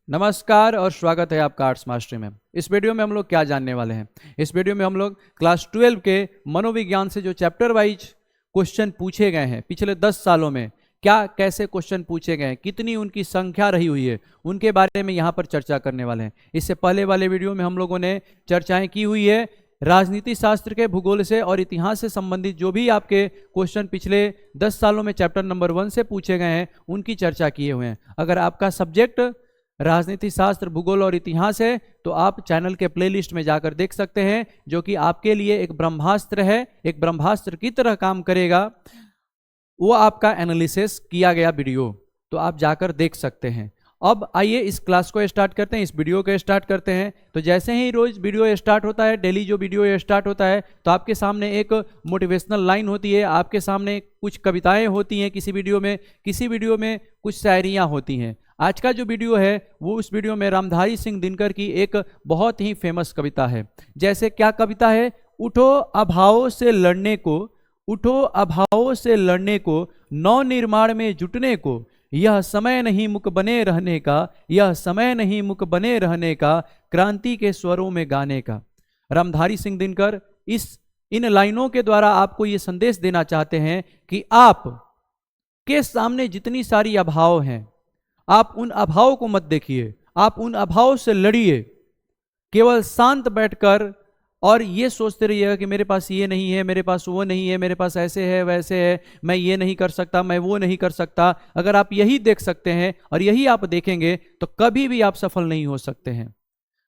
नमस्कार और स्वागत है आपका आर्ट्स मास्टरी में। इस वीडियो में हम लोग क्या जानने वाले हैं? इस वीडियो में हम लोग क्लास 12 के मनोविज्ञान से जो चैप्टर वाइज क्वेश्चन पूछे गए हैं पिछले 10 सालों में, क्या कैसे क्वेश्चन पूछे गए हैं, कितनी उनकी संख्या रही हुई है, उनके बारे में यहाँ पर चर्चा करने वाले हैं। इससे पहले वाले वीडियो में हम लोगों ने चर्चाएं की हुई है राजनीति शास्त्र के, भूगोल से और इतिहास से संबंधित जो भी आपके क्वेश्चन पिछले 10 सालों में चैप्टर नंबर 1 से पूछे गए हैं उनकी चर्चा किए हुए हैं। अगर आपका सब्जेक्ट राजनीति शास्त्र, भूगोल और इतिहास है तो आप चैनल के प्लेलिस्ट में जाकर देख सकते हैं, जो कि आपके लिए एक ब्रह्मास्त्र है, एक ब्रह्मास्त्र की तरह काम करेगा। वो आपका एनालिसिस किया गया वीडियो, तो आप जाकर देख सकते हैं। अब आइए इस क्लास को स्टार्ट करते हैं, इस वीडियो को स्टार्ट करते हैं। तो जैसे ही रोज वीडियो स्टार्ट होता है, डेली जो वीडियो स्टार्ट होता है, तो आपके सामने एक मोटिवेशनल लाइन होती है, आपके सामने कुछ कविताएं होती हैं किसी वीडियो में कुछ शायरियां होती हैं। आज का जो वीडियो है वो उस वीडियो में रामधारी सिंह दिनकर की एक बहुत ही फेमस कविता है। जैसे क्या कविता है? उठो अभावों से लड़ने को, उठो अभावों से लड़ने को, नव निर्माण में जुटने को, यह समय नहीं मुक बने रहने का, यह समय नहीं मुक बने रहने का, क्रांति के स्वरों में गाने का। रामधारी सिंह दिनकर इन लाइनों के द्वारा आपको ये संदेश देना चाहते हैं कि आप के सामने जितनी सारी अभाव हैं, आप उन अभाव को मत देखिए, आप उन अभाव से लड़िए। केवल शांत बैठकर और ये सोचते रहिएगा कि मेरे पास ये नहीं है, मेरे पास वो नहीं है, मेरे पास ऐसे है वैसे है, मैं ये नहीं कर सकता, मैं वो नहीं कर सकता। अगर आप यही देख सकते हैं और यही आप देखेंगे तो कभी भी आप सफल नहीं हो सकते हैं।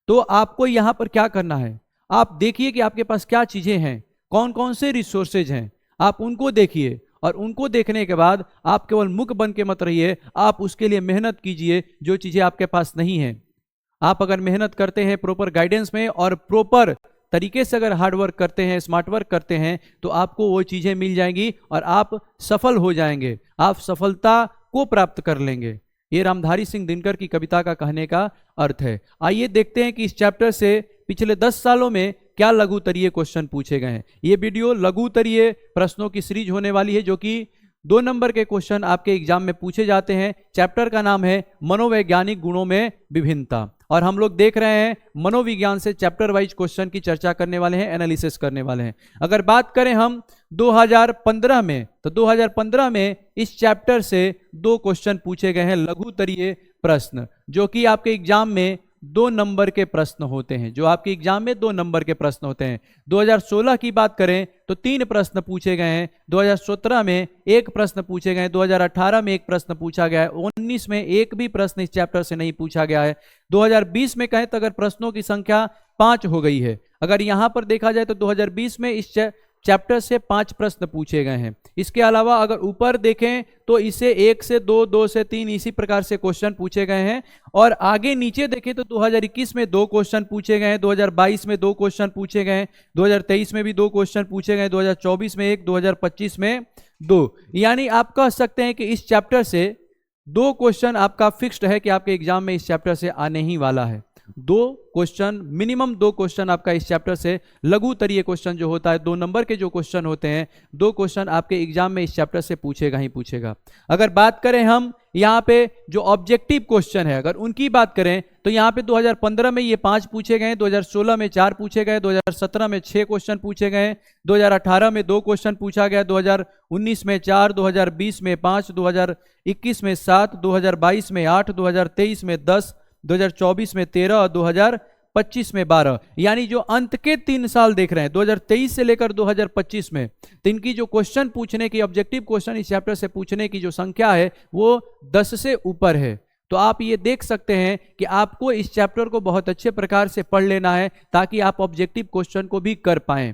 तो आपको यहाँ पर क्या करना है? आप देखिए कि आपके पास क्या चीजें हैं, कौन कौन से रिसोर्सेज हैं, आप उनको देखिए। और उनको देखने के बाद आप केवल मुख बन के मत रहिए, आप उसके लिए मेहनत कीजिए जो चीजें आपके पास नहीं है। आप अगर मेहनत करते हैं प्रॉपर गाइडेंस में और प्रॉपर तरीके से अगर हार्ड वर्क करते हैं, स्मार्ट वर्क करते हैं, तो आपको वो चीजें मिल जाएंगी और आप सफल हो जाएंगे, आप सफलता को प्राप्त कर लेंगे। ये रामधारी सिंह दिनकर की कविता का कहने का अर्थ है। आइए देखते हैं कि इस चैप्टर से पिछले 10 सालों में क्या लघु उत्तरीय क्वेश्चन पूछे गए हैं। ये वीडियो लघु उत्तरीय प्रश्नों की सीरीज होने वाली है, जो कि 2 नंबर के क्वेश्चन आपके एग्जाम में पूछे जाते हैं। चैप्टर का नाम है मनोवैज्ञानिक गुणों में विभिन्नता, और हम लोग देख रहे हैं मनोविज्ञान से चैप्टर वाइज क्वेश्चन की चर्चा करने वाले हैं, एनालिसिस करने वाले हैं। अगर बात करें हम 2015 में, तो 2015 में इस चैप्टर से 2 क्वेश्चन पूछे गए हैं, लघु उत्तरीय प्रश्न, जो कि आपके एग्जाम में 2 नंबर के प्रश्न होते हैं, जो आपके एग्जाम में 2 नंबर के प्रश्न होते हैं। 2016 की बात करें तो 3 प्रश्न पूछे गए हैं, 2017 में 1 प्रश्न पूछे गए हैं, 2018 में 1 प्रश्न पूछा गया है, 19 में 1 भी प्रश्न इस चैप्टर से नहीं पूछा गया है। 2020 में कहें तो अगर प्रश्नों की संख्या 5 हो गई है। अगर यहां पर देखा जाए तो 2020 में इस चैप्टर से 5 प्रश्न पूछे गए हैं। इसके अलावा अगर ऊपर देखें तो इसे 1 से 2, 2 से 3 इसी प्रकार से क्वेश्चन पूछे गए हैं। और आगे नीचे देखें तो 2021 में 2 क्वेश्चन पूछे गए हैं, 2022 में 2 क्वेश्चन पूछे गए हैं, 2023 में भी 2 क्वेश्चन पूछे गए, 2024 में 1, 2025 में 2। यानी आप कह सकते हैं कि इस चैप्टर से 2 क्वेश्चन आपका फिक्स्ड है कि आपके एग्जाम में इस चैप्टर से आने ही वाला है। 2 क्वेश्चन, मिनिमम 2 क्वेश्चन आपका इस चैप्टर से, लघु उत्तरीय क्वेश्चन जो होता है 2 नंबर के जो क्वेश्चन होते हैं, 2 क्वेश्चन आपके एग्जाम में इस चैप्टर से पूछेगा ही पूछेगा। अगर बात करें हम यहाँ पे जो ऑब्जेक्टिव क्वेश्चन है, अगर उनकी बात करें तो यहाँ पे 2015 में ये 5 पूछे गए, 2016 में 4 पूछे गए, 2017 में 6 क्वेश्चन पूछे गए, 2018 में 2 क्वेश्चन पूछा गया, 2019 में 4, 2020 में 5, 2021 में 7, 2022 में 8, 2023 में 10, 2024 में 13 और 2025 में 12। यानी जो अंत के 3 साल देख रहे हैं 2023 से लेकर 2025 में, तो इनकी जो क्वेश्चन पूछने की, ऑब्जेक्टिव क्वेश्चन इस चैप्टर से पूछने की जो संख्या है वो 10 से ऊपर है। तो आप ये देख सकते हैं कि आपको इस चैप्टर को बहुत अच्छे प्रकार से पढ़ लेना है ताकि आप ऑब्जेक्टिव क्वेश्चन को भी कर पाएं।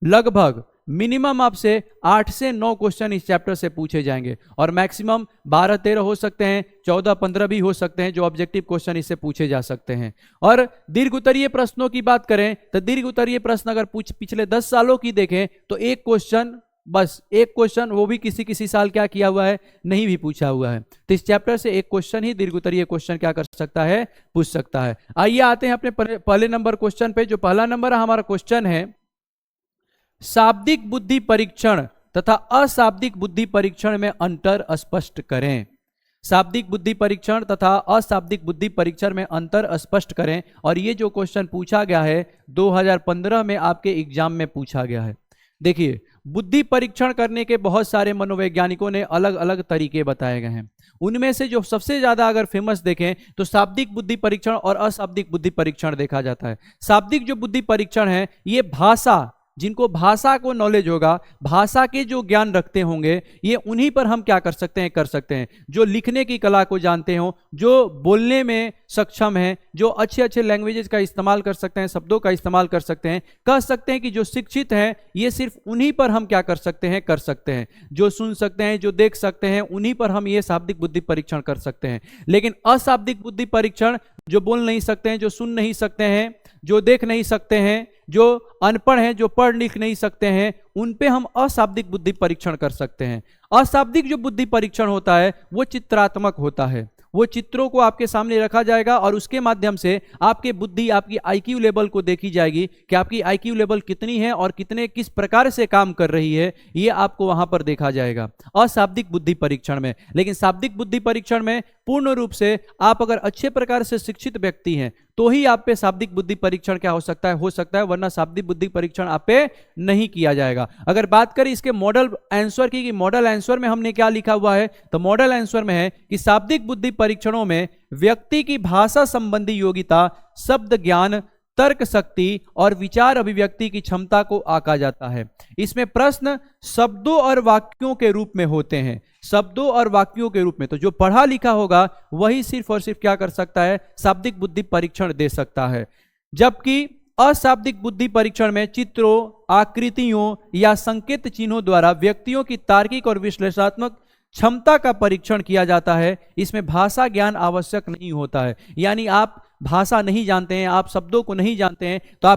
लगभग मिनिमम आपसे 8 से 9 क्वेश्चन इस चैप्टर से पूछे जाएंगे और मैक्सिमम 12-13 हो सकते हैं, 14-15 भी हो सकते हैं जो ऑब्जेक्टिव क्वेश्चन इससे पूछे जा सकते हैं। और दीर्घ उत्तरीय प्रश्नों की बात करें तो दीर्घ उत्तरीय प्रश्न अगर पिछले 10 सालों की देखें तो 1 क्वेश्चन, बस 1 क्वेश्चन, वो भी किसी साल क्या किया हुआ है, नहीं भी पूछा हुआ है। तो इस चैप्टर से 1 क्वेश्चन ही दीर्घ उत्तरीय क्वेश्चन क्या कर सकता है, पूछ सकता है। आइए आते हैं अपने पहले नंबर क्वेश्चन पे। जो पहला नंबर हमारा क्वेश्चन है, शाब्दिक बुद्धि परीक्षण तथा अशाब्दिक बुद्धि परीक्षण में अंतर स्पष्ट करें। शाब्दिक बुद्धि परीक्षण तथा अशाब्दिक बुद्धि परीक्षण में अंतर स्पष्ट करें। और ये जो क्वेश्चन पूछा गया है 2015 में आपके एग्जाम में पूछा गया है। देखिए, बुद्धि परीक्षण करने के बहुत सारे मनोवैज्ञानिकों ने अलग अलग तरीके बताए गए हैं। उनमें से जो सबसे ज्यादा अगर फेमस देखें तो शाब्दिक बुद्धि परीक्षण और अशाब्दिक बुद्धि परीक्षण देखा जाता है। शाब्दिक जो बुद्धि परीक्षण है, ये भाषा, जिनको भाषा को नॉलेज होगा, भाषा के जो ज्ञान रखते होंगे, ये उन्हीं पर हम क्या कर सकते हैं। जो लिखने की कला को जानते हो, जो बोलने में सक्षम हैं, जो अच्छे अच्छे लैंग्वेजेस का इस्तेमाल कर सकते हैं, शब्दों का इस्तेमाल कर सकते हैं, कह सकते हैं कि जो शिक्षित हैं, ये सिर्फ उन्हीं पर हम क्या कर सकते हैं। जो सुन सकते हैं, जो देख सकते हैं, उन्हीं पर हम ये शाब्दिक बुद्धि परीक्षण कर सकते हैं। लेकिन अशाब्दिक बुद्धि परीक्षण, जो बोल नहीं सकते हैं, जो सुन नहीं सकते हैं, जो देख नहीं सकते हैं, जो अनपढ़ हैं, जो पढ़ लिख नहीं सकते हैं, उन पे हम अशाब्दिक बुद्धि परीक्षण कर सकते हैं। अशाब्दिक जो बुद्धि परीक्षण होता है वो चित्रात्मक होता है। वो चित्रों को आपके सामने रखा जाएगा और उसके माध्यम से आपके बुद्धि, आपकी आईक्यू लेवल को देखी जाएगी कि आपकी आईक्यू लेवल कितनी है और किस प्रकार से काम कर रही है, ये आपको वहां पर देखा जाएगा अशाब्दिक बुद्धि परीक्षण में। लेकिन शाब्दिक बुद्धि परीक्षण में पूर्ण रूप से आप अगर अच्छे प्रकार से शिक्षित व्यक्ति हैं तो ही आप पे शाब्दिक बुद्धि परीक्षण क्या हो सकता है, वरना शाब्दिक बुद्धि परीक्षण आप पे नहीं किया जाएगा। अगर बात करें इसके मॉडल आंसर की, कि मॉडल आंसर में हमने क्या लिखा हुआ है, तो मॉडल आंसर में है कि शाब्दिक बुद्धि परीक्षणों में व्यक्ति की भाषा संबंधी योग्यता, शब्द ज्ञान, तर्क शक्ति और विचार अभिव्यक्ति की क्षमता को आंका जाता है। इसमें प्रश्न शब्दों और वाक्यों के रूप में होते हैं, शब्दों और वाक्यों के रूप में। तो जो पढ़ा लिखा होगा वही सिर्फ और सिर्फ क्या कर सकता है, शाब्दिक बुद्धि परीक्षण दे सकता है। जबकि अशाब्दिक बुद्धि परीक्षण में चित्रों, आकृतियों या संकेत चिन्हों द्वारा व्यक्तियों की तार्किक और विश्लेषणात्मक क्षमता का परीक्षण किया जाता है। इसमें भाषा ज्ञान आवश्यक नहीं होता है। यानी आप भाषा नहीं जानते हैं, आप शब्दों को नहीं जानते हैं, तो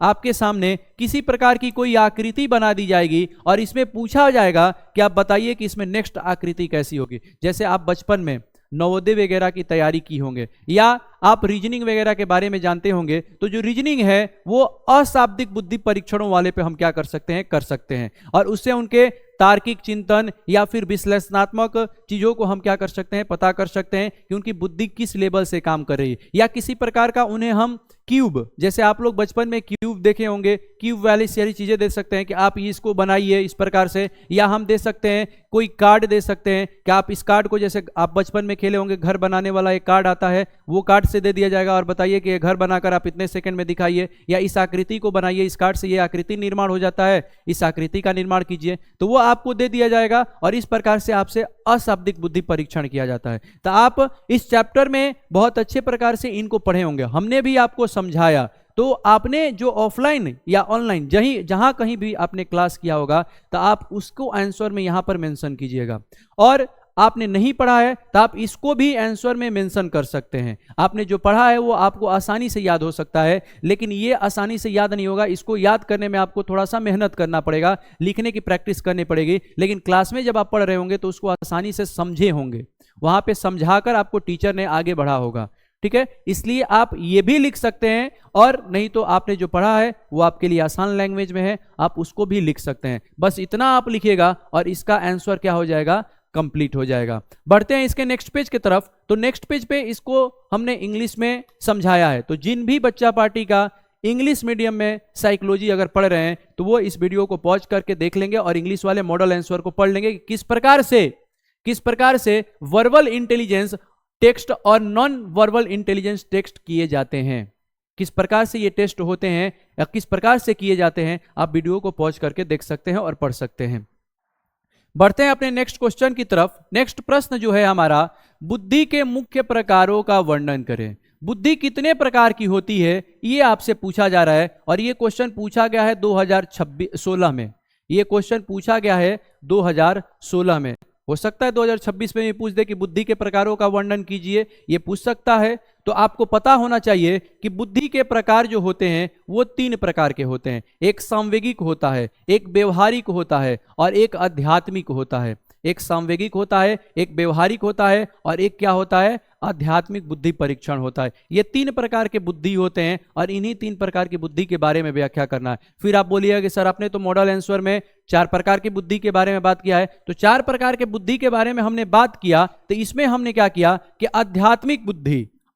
आपके सामने किसी प्रकार की कोई आकृति बना दी जाएगी और इसमें पूछा जाएगा कि आप बताइए कि इसमें नेक्स्ट आकृति कैसी होगी। जैसे आप बचपन में नवोदय वगैरह की तैयारी की होंगे या आप रीजनिंग वगैरह के बारे में जानते होंगे, तो जो रीजनिंग है वो अशाब्दिक बुद्धि परीक्षणों वाले पे हम क्या कर सकते हैं और उससे उनके तार्किक चिंतन या फिर विश्लेषणात्मक चीजों को हम क्या कर सकते हैं, पता कर सकते हैं कि उनकी बुद्धि किस लेवल से काम कर रही है। या किसी प्रकार का उन्हें हम क्यूब, जैसे आप लोग बचपन में क्यूब देखे होंगे, क्यूब वाली सारी चीजें दे सकते हैं कि आप इसको बनाइए इस प्रकार से, या हम दे सकते हैं कोई कार्ड दे सकते हैं कि आप इस कार्ड को, जैसे आप बचपन में खेले होंगे घर बनाने वाला एक कार्ड आता है, वो कार्ड से दे दिया जाएगा और बताइए कि ये घर बनाकर आप इतने सेकंड में दिखाइए, या इस आकृति को बनाइए, इस कार्ड से ये आकृति निर्माण हो जाता है, इस आकृति का निर्माण कीजिए, तो वो आपको दे दिया जाएगा और इस प्रकार से आपसे अशाब्दिक बुद्धि परीक्षण किया जाता है। तो आप इस चैप्टर में बहुत अच्छे प्रकार से इनको पढ़े होंगे, हमने भी आपको समझाया। तो आपने जो ऑफलाइन या ऑनलाइन जहां कहीं भी आपने क्लास किया होगा तो आप उसको आंसर में यहां पर मेंशन कीजिएगा, और आपने नहीं पढ़ा है तो आप इसको भी आंसर में मेंशन कर सकते हैं। आपने जो पढ़ा है वो आपको आसानी से याद हो सकता है, लेकिन ये आसानी से याद नहीं होगा, इसको याद करने में आपको थोड़ा सा मेहनत करना पड़ेगा, लिखने की प्रैक्टिस करनी पड़ेगी। लेकिन क्लास में जब आप पढ़ रहे होंगे तो उसको आसानी से समझे होंगे, वहां पे समझाकर आपको टीचर ने आगे बढ़ा होगा, ठीक है। इसलिए आप ये भी लिख सकते हैं, और नहीं तो आपने जो पढ़ा है वो आपके लिए आसान लैंग्वेज में है, आप उसको भी लिख सकते हैं। बस इतना आप लिखिएगा और इसका आंसर क्या हो जाएगा, कंप्लीट हो जाएगा। बढ़ते हैं इसके नेक्स्ट पेज की तरफ। तो नेक्स्ट पेज पे इसको हमने इंग्लिश में समझाया है। तो जिन भी बच्चा पार्टी का इंग्लिश मीडियम में साइकोलॉजी अगर पढ़ रहे हैं तो वो इस वीडियो को पॉज करके देख लेंगे और इंग्लिश वाले मॉडल आंसर को पढ़ लेंगे कि किस प्रकार से वर्बल इंटेलिजेंस टेक्स्ट और नॉन वर्बल इंटेलिजेंस टेक्स्ट किए जाते हैं, किस प्रकार से ये टेस्ट होते हैं या किस प्रकार से किए जाते हैं। आप वीडियो को पॉज करके देख सकते हैं और पढ़ सकते हैं। बढ़ते हैं अपने नेक्स्ट क्वेश्चन की तरफ। नेक्स्ट प्रश्न जो है हमारा, बुद्धि के मुख्य प्रकारों का वर्णन करें। बुद्धि कितने प्रकार की होती है ये आपसे पूछा जा रहा है, और ये क्वेश्चन पूछा गया है 2016 में। ये क्वेश्चन पूछा गया है 2016 में। हो सकता है 2026 में भी पूछ दे कि बुद्धि के प्रकारों का वर्णन कीजिए, ये पूछ सकता है। तो आपको पता होना चाहिए कि बुद्धि के प्रकार जो होते हैं वो 3 प्रकार के होते हैं। एक सांवेगिक होता है, एक व्यवहारिक होता है और एक आध्यात्मिक होता है। एक सांवेगिक होता है, एक व्यवहारिक होता है और एक क्या होता है, आध्यात्मिक बुद्धि परीक्षण होता है। ये 3 प्रकार के बुद्धि होते हैं और इन्हीं 3 प्रकार की बुद्धि के बारे में व्याख्या करना है। फिर आप बोलिएगा कि सर आपने तो मॉडल आंसर में 4 प्रकार की बुद्धि के बारे में बात किया है, तो 4 प्रकार के बुद्धि के बारे में हमने बात किया, तो इसमें हमने क्या किया कि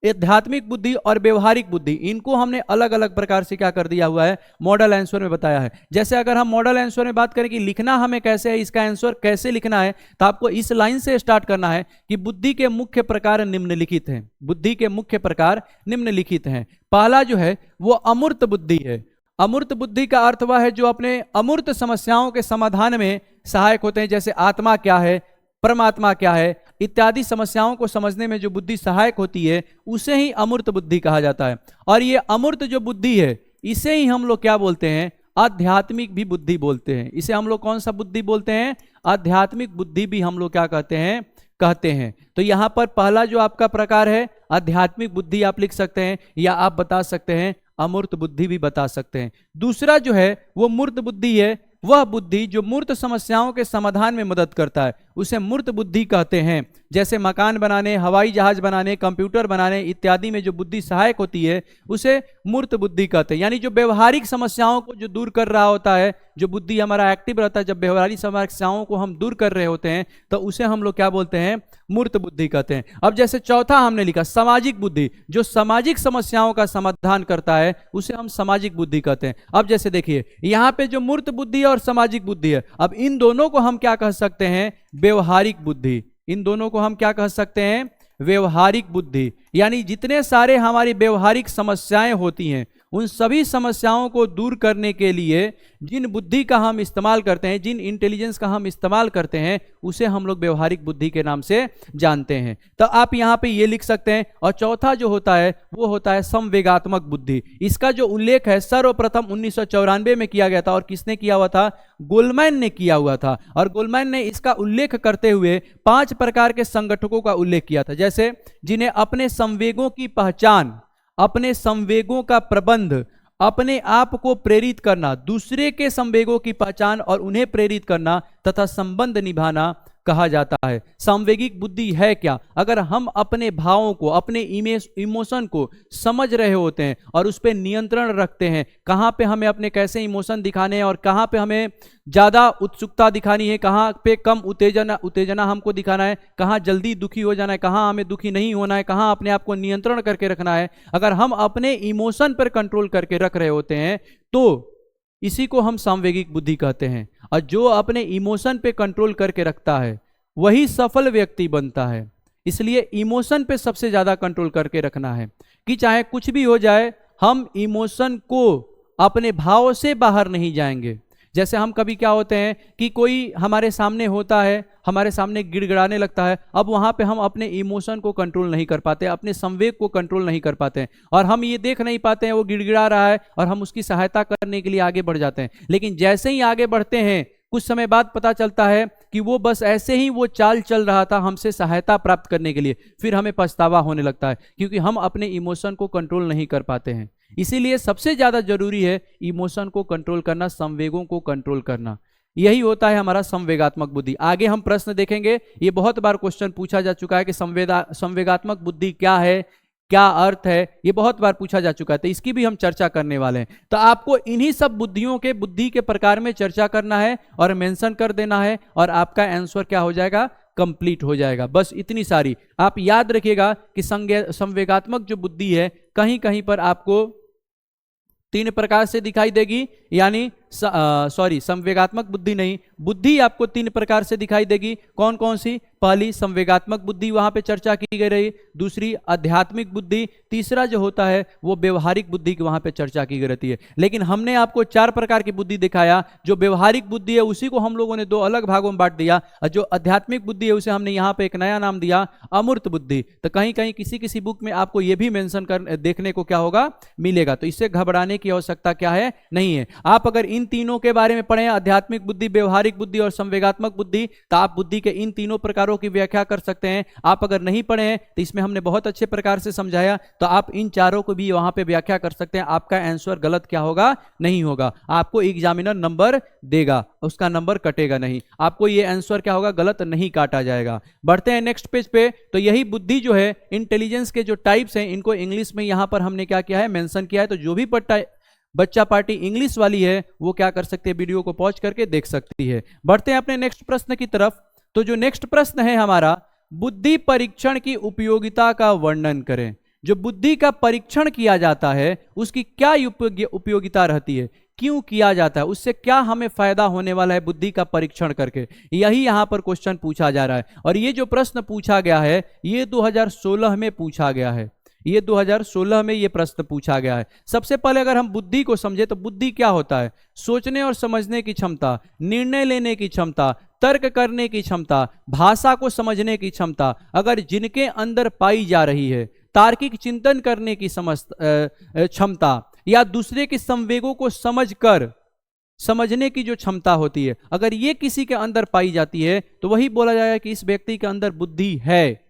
आध्यात्मिक बुद्धि और व्यवहारिक बुद्धि, इनको हमने अलग अलग प्रकार से क्या कर दिया हुआ है, मॉडल आंसर में बताया है। जैसे अगर हम मॉडल आंसर में बात करें कि लिखना हमें कैसे है, इसका आंसर कैसे लिखना है, तो आपको इस लाइन से स्टार्ट करना है कि बुद्धि के मुख्य प्रकार निम्नलिखित हैं। बुद्धि के मुख्य प्रकार निम्नलिखित हैं। पहला जो है वो अमूर्त बुद्धि है। अमूर्त बुद्धि का अर्थ वह है जो अपने अमूर्त समस्याओं के समाधान में सहायक होते हैं। जैसे आत्मा क्या है, परमात्मा क्या है इत्यादि समस्याओं को समझने में जो बुद्धि सहायक होती है, उसे ही अमूर्त बुद्धि कहा जाता है। और ये अमूर्त जो बुद्धि है, इसे ही हम लोग क्या बोलते हैं, आध्यात्मिक भी बुद्धि बोलते हैं। इसे हम लोग कौन सा बुद्धि बोलते हैं, आध्यात्मिक बुद्धि भी हम लोग क्या कहते हैं। तो यहां पर पहला जो आपका प्रकार है आध्यात्मिक बुद्धि आप लिख सकते हैं, या आप बता सकते हैं अमूर्त बुद्धि भी बता सकते हैं। दूसरा जो है वो मूर्त बुद्धि है। वह बुद्धि जो मूर्त समस्याओं के समाधान में मदद करता है, उसे मूर्त बुद्धि कहते हैं। जैसे मकान बनाने, हवाई जहाज बनाने, कंप्यूटर बनाने इत्यादि में जो बुद्धि सहायक होती है, उसे मूर्त बुद्धि कहते हैं। यानी जो व्यवहारिक समस्याओं को जो दूर कर रहा होता है, जो बुद्धि हमारा एक्टिव रहता है, जब व्यवहारिक समस्याओं को हम दूर कर रहे होते हैं, तो उसे हम लोग क्या बोलते हैं, मूर्त बुद्धि कहते हैं। अब जैसे चौथा हमने लिखा सामाजिक बुद्धि, जो सामाजिक समस्याओं का समाधान करता है, उसे हम सामाजिक बुद्धि कहते हैं। अब जैसे देखिए यहां पे जो मूर्त बुद्धि और सामाजिक बुद्धि है, अब इन दोनों को हम क्या कह सकते हैं, व्यवहारिक बुद्धि। इन दोनों को हम क्या कह सकते हैं, व्यवहारिक बुद्धि। यानी जितने सारे हमारी व्यवहारिक समस्याएं होती हैं, उन सभी समस्याओं को दूर करने के लिए जिन बुद्धि का हम इस्तेमाल करते हैं, जिन इंटेलिजेंस का हम इस्तेमाल करते हैं, उसे हम लोग व्यवहारिक बुद्धि के नाम से जानते हैं। तो आप यहाँ पे ये लिख सकते हैं। और चौथा जो होता है वो होता है संवेगात्मक बुद्धि। इसका जो उल्लेख है सर्वप्रथम 1994 में किया गया था। और किसने किया हुआ था, गोलमैन ने किया हुआ था। और गोलमैन ने इसका उल्लेख करते हुए 5 प्रकार के संगठकों का उल्लेख किया था। जैसे जिन्हें अपने संवेगों की पहचान, अपने संवेगों का प्रबंध, अपने आप को प्रेरित करना, दूसरे के संवेगों की पहचान और उन्हें प्रेरित करना तथा संबंध निभाना कहा जाता है। सांवेगिक बुद्धि है क्या, अगर हम अपने भावों को, अपने इमोशन को समझ रहे होते हैं और उस पर नियंत्रण रखते हैं, कहाँ पे हमें अपने कैसे इमोशन दिखाने हैं और कहाँ पे हमें ज़्यादा उत्सुकता दिखानी है, कहाँ पे कम उत्तेजना हमको दिखाना है, कहाँ जल्दी दुखी हो जाना है, कहाँ हमें दुखी नहीं होना है, कहाँ अपने आप को नियंत्रण करके रखना है, अगर हम अपने इमोशन पर कंट्रोल करके रख रहे होते हैं, तो इसी को हम सांवेगिक बुद्धि कहते हैं। और जो अपने इमोशन पे कंट्रोल करके रखता है, वही सफल व्यक्ति बनता है। इसलिए इमोशन पे सबसे ज्यादा कंट्रोल करके रखना है कि चाहे कुछ भी हो जाए, हम इमोशन को, अपने भाव से बाहर नहीं जाएंगे। जैसे हम कभी क्या होते हैं कि कोई हमारे सामने होता है, हमारे सामने गिड़गिड़ाने लगता है, अब वहां पे हम अपने इमोशन को कंट्रोल नहीं कर पाते, अपने संवेग को कंट्रोल नहीं कर पाते हैं, और हम ये देख नहीं पाते हैं वो गिड़गिड़ा रहा है और हम उसकी सहायता करने के लिए आगे बढ़ जाते हैं। लेकिन जैसे ही आगे बढ़ते हैं, कुछ समय बाद पता चलता है कि वो बस ऐसे ही वो चाल चल रहा था हमसे सहायता प्राप्त करने के लिए, फिर हमें पछतावा होने लगता है क्योंकि हम अपने इमोशन को कंट्रोल नहीं कर पाते हैं। इसीलिए सबसे ज्यादा जरूरी है इमोशन को कंट्रोल करना, संवेगों को कंट्रोल करना। यही होता है हमारा संवेगात्मक बुद्धि। आगे हम प्रश्न देखेंगे, ये बहुत बार क्वेश्चन पूछा जा चुका है कि संवेगात्मक बुद्धि क्या है, क्या अर्थ है, ये बहुत बार पूछा जा चुका है, तो इसकी भी हम चर्चा करने वाले हैं। तो आपको इन्हीं सब बुद्धियों के, बुद्धि के प्रकार में चर्चा करना है और मेंशन कर देना है, और आपका आंसर क्या हो जाएगा, कंप्लीट हो जाएगा। बस इतनी सारी आप याद रखिएगा कि संवेगात्मक जो बुद्धि है कहीं कहीं पर आपको 3 प्रकार से दिखाई देगी, यानी संवेगात्मक बुद्धि नहीं, बुद्धि आपको 3 प्रकार से दिखाई देगी। कौन कौन सी, पहली संवेगात्मक बुद्धि वहां पे चर्चा की गई रही, दूसरी आध्यात्मिक बुद्धि, तीसरा जो होता है वो व्यवहारिक बुद्धि की वहां पे चर्चा की गई रहती है। लेकिन हमने आपको 4 प्रकार की बुद्धि दिखाया। जो व्यवहारिक बुद्धि है उसी को हम लोगों ने 2 अलग भागों में बांट दिया, और जो आध्यात्मिक बुद्धि है उसे हमने यहाँ पे एक नया नाम दिया, अमूर्त बुद्धि। तो कहीं कहीं किसी किसी बुक में आपको ये भी मेंशन कर देखने को क्या होगा, मिलेगा। तो इससे घबराने की आवश्यकता क्या है, नहीं है। आप अगर इन इन तीनों के बारे में पढ़े, आध्यात्मिक बुद्धि, व्यवहारिक बुद्धि और संवेगात्मक बुद्धि, तो आप बुद्धि के इन तीनों प्रकारों की व्याख्या कर सकते हैं। आप अगर नहीं पढ़े हैं तो इसमें हमने बहुत अच्छे प्रकार से समझाया, तो आप इन चारों को भी वहां पे व्याख्या कर सकते हैं। आपका आंसर गलत क्या होगा, नहीं होगा, आपको एग्जामिनर नंबर देगा, उसका नंबर कटेगा नहीं, आपको ये आंसर क्या होगा, गलत नहीं काटा जाएगा। बढ़ते हैं नेक्स्ट पेज पे। तो यही बुद्धि जो है, इंटेलिजेंस के जो टाइप्स हैं, इनको इंग्लिश में यहां पर हमने क्या किया है, मेंशन किया है। तो जो भी बच्चा पार्टी इंग्लिश वाली है वो क्या कर सकते हैं, वीडियो को पॉज करके देख सकती है। बढ़ते हैं अपने नेक्स्ट प्रश्न की तरफ। तो जो नेक्स्ट प्रश्न है हमारा, बुद्धि परीक्षण की उपयोगिता का वर्णन करें। जो बुद्धि का परीक्षण किया जाता है उसकी क्या उपयोगिता रहती है, क्यों किया जाता है, उससे क्या हमें फायदा होने वाला है बुद्धि का परीक्षण करके, यही यहां पर क्वेश्चन पूछा जा रहा है। और ये जो प्रश्न पूछा गया है ये 2016 में पूछा गया है, ये 2016 में ये प्रश्न पूछा गया है। सबसे पहले अगर हम बुद्धि को समझे तो बुद्धि क्या होता है, सोचने और समझने की क्षमता, निर्णय लेने की क्षमता, तर्क करने की क्षमता, भाषा को समझने की क्षमता, अगर जिनके अंदर पाई जा रही है, तार्किक चिंतन करने की क्षमता, या दूसरे के संवेगों को समझकर समझने की जो क्षमता होती है, अगर ये किसी के अंदर पाई जाती है तो वही बोला जाएगा कि इस व्यक्ति के अंदर बुद्धि है।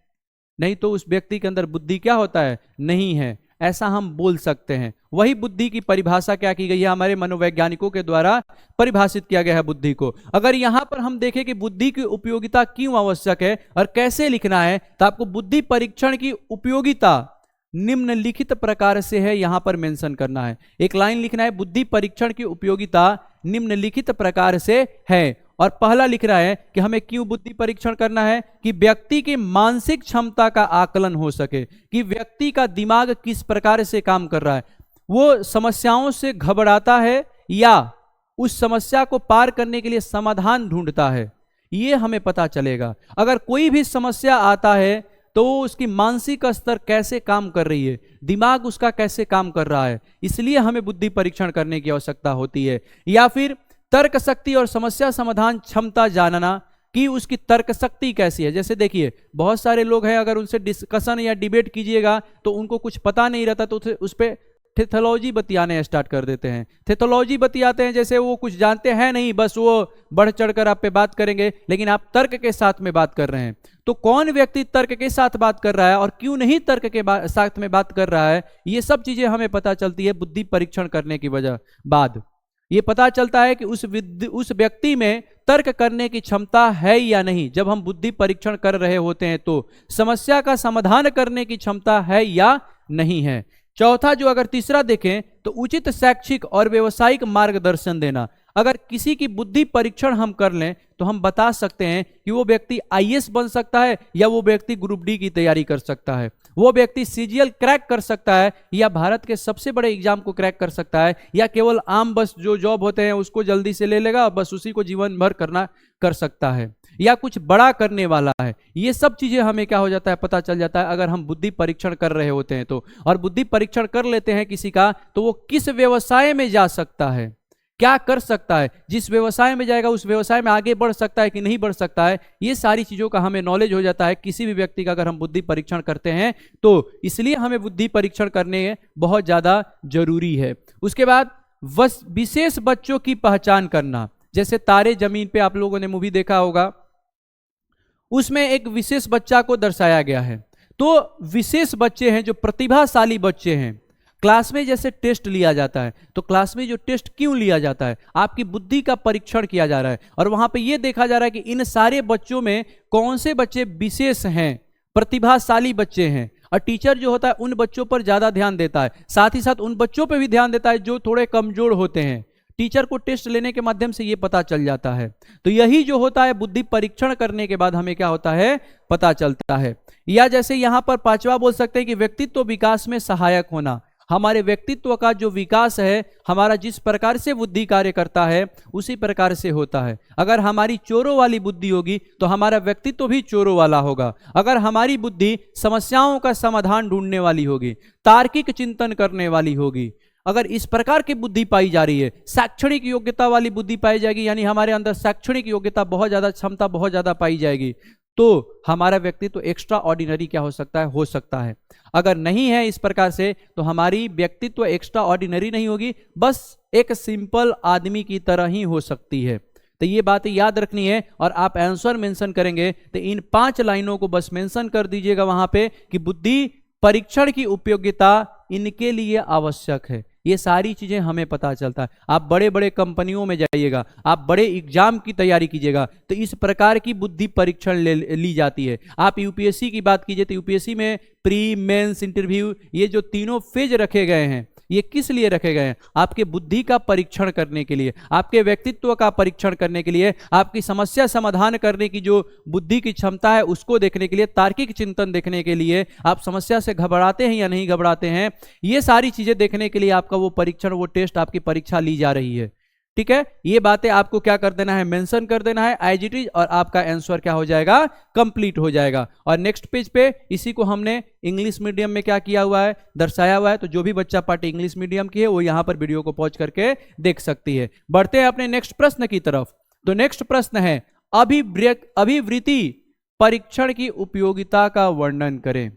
नहीं तो उस व्यक्ति के अंदर बुद्धि क्या होता है, नहीं है, ऐसा हम बोल सकते हैं। वही बुद्धि की परिभाषा क्या की गई है, हमारे मनोवैज्ञानिकों के द्वारा परिभाषित किया गया है बुद्धि को। अगर यहां पर हम देखें कि बुद्धि की उपयोगिता क्यों आवश्यक है और कैसे लिखना है, तो आपको बुद्धि परीक्षण की उपयोगिता निम्नलिखित प्रकार से है, यहां पर मेंशन करना है। एक लाइन लिखना है, बुद्धि परीक्षण की उपयोगिता निम्नलिखित प्रकार से है। और पहला लिख रहा है कि हमें क्यों बुद्धि परीक्षण करना है, कि व्यक्ति की मानसिक क्षमता का आकलन हो सके, कि व्यक्ति का दिमाग किस प्रकार से काम कर रहा है, वो समस्याओं से घबराता है या उस समस्या को पार करने के लिए समाधान ढूंढता है, ये हमें पता चलेगा। अगर कोई भी समस्या आता है तो उसकी मानसिक स्तर कैसे काम कर रही है, दिमाग उसका कैसे काम कर रहा है, इसलिए हमें बुद्धि परीक्षण करने की आवश्यकता होती है। या फिर तर्क शक्ति और समस्या समाधान क्षमता जानना कि उसकी तर्क शक्ति कैसी है। जैसे देखिए बहुत सारे लोग हैं, अगर उनसे डिस्कशन या डिबेट कीजिएगा तो उनको कुछ पता नहीं रहता, तो उस पर थेथोलॉजी बतियाने स्टार्ट कर देते हैं। थेथोलॉजी बतियाते हैं जैसे वो कुछ जानते हैं नहीं, बस वो बढ़ चढ़कर आप पे बात करेंगे, लेकिन आप तर्क के साथ में बात कर रहे हैं। तो कौन व्यक्ति तर्क के साथ बात कर रहा है और क्यों नहीं तर्क के साथ में बात कर रहा है, ये सब चीजें हमें पता चलती है बुद्धि परीक्षण करने की वजह बाद। ये पता चलता है कि उस व्यक्ति में तर्क करने की क्षमता है या नहीं। जब हम बुद्धि परीक्षण कर रहे होते हैं तो समस्या का समाधान करने की क्षमता है या नहीं है। चौथा जो अगर तीसरा देखें तो उचित शैक्षिक और व्यवसायिक मार्गदर्शन देना। अगर किसी की बुद्धि परीक्षण हम कर लें तो हम बता सकते हैं कि वो व्यक्ति आईएएस बन सकता है या वो व्यक्ति ग्रुप डी की तैयारी कर सकता है, वो व्यक्ति सीजीएल क्रैक कर सकता है या भारत के सबसे बड़े एग्जाम को क्रैक कर सकता है, या केवल आम बस जो जॉब होते हैं उसको जल्दी से ले लेगा और बस उसी को जीवन भर कर सकता है, या कुछ बड़ा करने वाला है। ये सब चीजें हमें क्या हो जाता है, पता चल जाता है अगर हम बुद्धि परीक्षण कर रहे होते हैं तो। और बुद्धि परीक्षण कर लेते हैं किसी का तो वो किस व्यवसाय में जा सकता है, क्या कर सकता है, जिस व्यवसाय में जाएगा उस व्यवसाय में आगे बढ़ सकता है कि नहीं बढ़ सकता है, ये सारी चीजों का हमें नॉलेज हो जाता है किसी भी व्यक्ति का अगर हम बुद्धि परीक्षण करते हैं तो। इसलिए हमें बुद्धि परीक्षण करने बहुत ज्यादा जरूरी है। उसके बाद विशेष बच्चों की पहचान करना। जैसे तारे जमीन पे आप लोगों ने मूवी देखा होगा, उसमें एक विशेष बच्चा को दर्शाया गया है। तो विशेष बच्चे हैं जो प्रतिभाशाली बच्चे हैं। क्लास में जैसे टेस्ट लिया जाता है तो क्लास में जो टेस्ट क्यों लिया जाता है, आपकी बुद्धि का परीक्षण किया जा रहा है और वहां पे ये देखा जा रहा है कि इन सारे बच्चों में कौन से बच्चे विशेष हैं, प्रतिभाशाली बच्चे हैं। और टीचर जो होता है उन बच्चों पर ज्यादा ध्यान देता है, साथ ही साथ उन बच्चों पर भी ध्यान देता है जो थोड़े कमजोर होते हैं। टीचर को टेस्ट लेने के माध्यम से ये पता चल जाता है। तो यही जो होता है बुद्धि परीक्षण करने के बाद हमें क्या होता है, पता चलता है। या जैसे यहां पर पांचवा बोल सकते हैं कि व्यक्तित्व विकास में सहायक होना। हमारे व्यक्तित्व का जो विकास है, हमारा जिस प्रकार से बुद्धि कार्य करता है उसी प्रकार से होता है। अगर हमारी चोरों वाली बुद्धि होगी तो हमारा व्यक्तित्व भी चोरों वाला होगा। अगर हमारी बुद्धि समस्याओं का समाधान ढूंढने वाली होगी, तार्किक चिंतन करने वाली होगी, अगर इस प्रकार की बुद्धि पाई जा रही है, शैक्षणिक योग्यता वाली बुद्धि पाई जाएगी, यानी हमारे अंदर शैक्षणिक योग्यता बहुत ज्यादा, क्षमता बहुत ज्यादा पाई जाएगी, तो हमारा व्यक्तित्व एक्स्ट्रा ऑर्डिनरी क्या हो सकता है। अगर नहीं है इस प्रकार से तो हमारी व्यक्तित्व एक्स्ट्रा ऑर्डिनरी नहीं होगी, बस एक सिंपल आदमी की तरह ही हो सकती है। तो ये बातें याद रखनी है और आप आंसर मेंशन करेंगे तो इन 5 लाइनों को बस मेंशन कर दीजिएगा वहां पे कि बुद्धि परीक्षण की उपयोगिता इनके लिए आवश्यक है। ये सारी चीजें हमें पता चलता है। आप बड़े बड़े कंपनियों में जाइएगा, आप बड़े एग्जाम की तैयारी कीजिएगा तो इस प्रकार की बुद्धि परीक्षण ली जाती है। आप यूपीएससी की बात कीजिए तो यूपीएससी में प्री मेंस इंटरव्यू, ये जो तीनों फेज रखे गए हैं, ये किस लिए रखे गए हैं? आपके बुद्धि का परीक्षण करने के लिए, आपके व्यक्तित्व का परीक्षण करने के लिए, आपकी समस्या समाधान करने की जो बुद्धि की क्षमता है उसको देखने के लिए, तार्किक चिंतन देखने के लिए, आप समस्या से घबराते हैं या नहीं घबराते हैं, ये सारी चीजें देखने के लिए आपका वो परीक्षण, वो टेस्ट, आपकी परीक्षा ली जा रही है। ठीक है, ये बातें आपको क्या कर देना है, मेंशन कर देना है आईजीटी, और आपका आंसर क्या हो जाएगा, कंप्लीट हो जाएगा। और नेक्स्ट पेज पे इसी को हमने इंग्लिश मीडियम में क्या किया हुआ है, दर्शाया हुआ है। तो जो भी बच्चा पार्टी इंग्लिश मीडियम की है वो यहां पर वीडियो को पॉज करके देख सकती है। बढ़ते हैं अपने नेक्स्ट प्रश्न की तरफ। तो नेक्स्ट प्रश्न है अभिवृत्ति परीक्षण की उपयोगिता का वर्णन करें।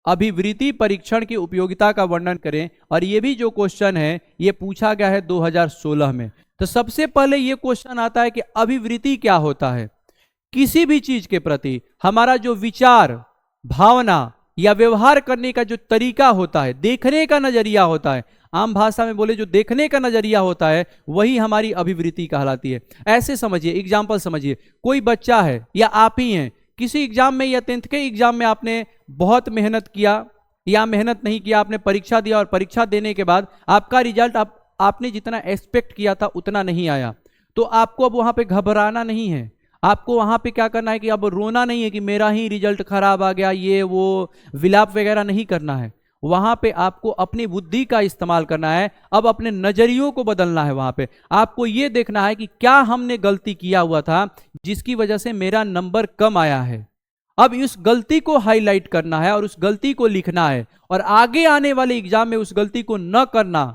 अभिवृत्ति परीक्षण की उपयोगिता का वर्णन करें। और ये भी जो क्वेश्चन है ये पूछा गया है 2016 में। तो सबसे पहले ये क्वेश्चन आता है कि अभिवृत्ति क्या होता है। किसी भी चीज के प्रति हमारा जो विचार, भावना या व्यवहार करने का जो तरीका होता है, देखने का नजरिया होता है, आम भाषा में बोले जो देखने का नजरिया होता है, वही हमारी अभिवृत्ति कहलाती है। ऐसे समझिए, एग्जाम्पल समझिए, कोई बच्चा है या आप ही हैं, किसी एग्जाम में या 10th के एग्जाम में आपने बहुत मेहनत किया या मेहनत नहीं किया, आपने परीक्षा दिया और परीक्षा देने के बाद आपका रिजल्ट आपने जितना एक्सपेक्ट किया था उतना नहीं आया। तो आपको अब वहां पे घबराना नहीं है, आपको वहां पे क्या करना है कि अब रोना नहीं है कि मेरा ही रिजल्ट खराब आ गया, ये वो विलाप वगैरह नहीं करना है। वहां पे आपको अपनी बुद्धि का इस्तेमाल करना है। अब अपने नजरियों को बदलना है। वहां पे आपको ये देखना है कि क्या हमने गलती किया हुआ था जिसकी वजह से मेरा नंबर कम आया है। अब इस गलती को हाईलाइट करना है और उस गलती को लिखना है और आगे आने वाले एग्जाम में उस गलती को न करना।